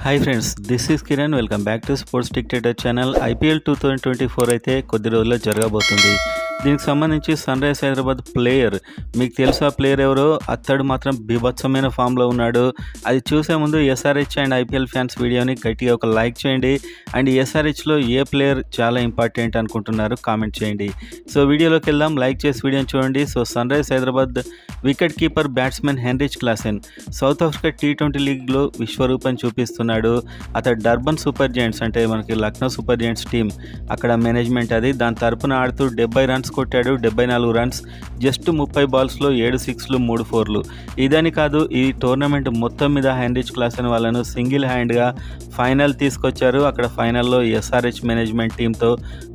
Hi friends, this is Kiran. Welcome back to sports dictator channel. IPL 2024 అయితే కొద్ది రోజుల్లో జరగబోతుంది. దీనికి సంబంధించి సన్ రైజ్ హైదరాబాద్ ప్లేయర్, మీకు తెలుసా ప్లేయర్ ఎవరో? అతడు మాత్రం బీభత్సమైన ఫామ్లో ఉన్నాడు. అది చూసే ముందు ఎస్ఆర్హెచ్ అండ్ ఐపీఎల్ ఫ్యాన్స్ వీడియోని గట్టిగా ఒక లైక్ చేయండి. అండ్ ఎస్ఆర్హెచ్లో ఏ ప్లేయర్ చాలా ఇంపార్టెంట్ అనుకుంటున్నారు కామెంట్ చేయండి. సో వీడియోలోకి వెళ్దాం, లైక్ చేసి వీడియోని చూడండి. So Sun Rise Hyderabad wicket keeper batsmen Heinrich Klaasen South Africa T20 లీగ్లో విశ్వరూపం చూపిస్తున్నాడు. అతడు డర్బన్ సూపర్ జెయింట్స్, అంటే మనకి లక్నో సూపర్ జెయింట్స్ టీం, అక్కడ మేనేజ్మెంట్ అది, దాని తరపున ఆడుతూ 70 రన్స్ కొట్టాడు. 74 రన్స్, జస్ట్ 30 బాల్స్లో 7 సిక్స్లు 3 ఫోర్లు. ఇదని కాదు, ఈ టోర్నమెంట్ మొత్తం మీద హెన్రిచ్ క్లాసెన్ వాళ్ళను సింగిల్ హ్యాండ్గా ఫైనల్ తీసుకొచ్చారు. అక్కడ ఫైనల్లో ఎస్ఆర్హెచ్ మేనేజ్మెంట్ టీంతో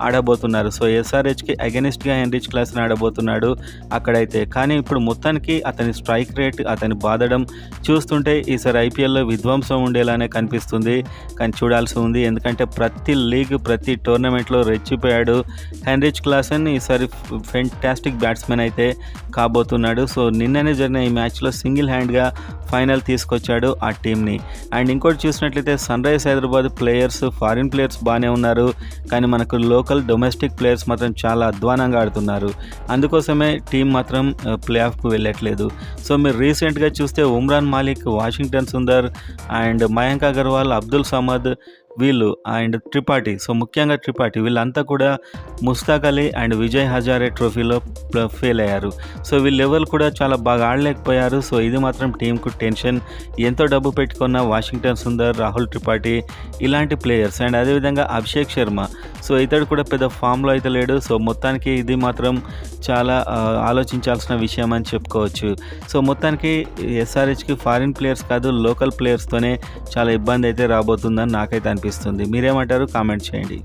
ఆడబోతున్నారు. సో ఎస్ఆర్హెచ్కి అగెనిస్ట్గా హెన్రిచ్ క్లాసెన్ ఆడబోతున్నాడు అక్కడైతే. కానీ ఇప్పుడు మొత్తానికి అతని స్ట్రైక్ రేట్, అతని బాదడం చూస్తుంటే ఈసారి ఐపీఎల్లో విధ్వంసం ఉండేలానే కనిపిస్తుంది. కానీ చూడాల్సి ఉంది, ఎందుకంటే ప్రతి లీగ్, ప్రతి టోర్నమెంట్లో రెచ్చిపోయాడు హెన్రిచ్ క్లాసెన్. ఈసారి ఫెంటాస్టిక్ బ్యాట్స్మెన్ అయితే కాబోతున్నాడు. సో నిన్ననే జరిగిన ఈ మ్యాచ్లో సింగిల్ హ్యాండ్గా ఫైనల్ తీసుకొచ్చాడు ఆ టీంని. అండ్ ఇంకోటి చూసినట్లయితే Sun Rise Hyderabad players, foreign players బాగానే ఉన్నారు, కానీ మనకు లోకల్ డొమెస్టిక్ ప్లేయర్స్ మాత్రం చాలా అధ్వానంగా ఆడుతున్నారు. అందుకోసమే టీం మాత్రం ప్లే ఆఫ్కు వెళ్ళట్లేదు. సో మీరు రీసెంట్గా చూస్తే ఉమ్రాన్ మాలిక్, వాషింగ్టన్ సుందర్ అండ్ మయాంక్ అగర్వాల్, అబ్దుల్ సమద్, వీళ్ళు అండ్ త్రిపాఠి, సో ముఖ్యంగా త్రిపాఠి, వీళ్ళంతా కూడా ముస్తాక్ అలీ అండ్ విజయ్ హజారే ట్రోఫీలో ఫెయిల్ అయ్యారు. సో వీళ్ళెవరు కూడా చాలా బాగా ఆడలేకపోయారు. సో ఇది మాత్రం టీంకు టెన్షన్. ఎంతో డబ్బు పెట్టుకున్న వాషింగ్టన్ సుందర్, రాహుల్ త్రిపాఠి ఇలాంటి ప్లేయర్స్, అండ్ అదేవిధంగా అభిషేక్ శర్మ, సో ఇతడు కూడా పెద్ద ఫామ్లో అయితే లేడు. సో మొత్తానికి ఇది మాత్రం చాలా ఆలోచించాల్సిన విషయం అని చెప్పుకోవచ్చు. సో మొత్తానికి ఎస్ఆర్హెచ్కి ఫారిన్ ప్లేయర్స్ కాదు, లోకల్ ప్లేయర్స్తోనే చాలా ఇబ్బంది అయితే రాబోతుందని నాకైతే అనిపిస్తుంది. మీరేమంటారు? కామెంట్ చేయండి.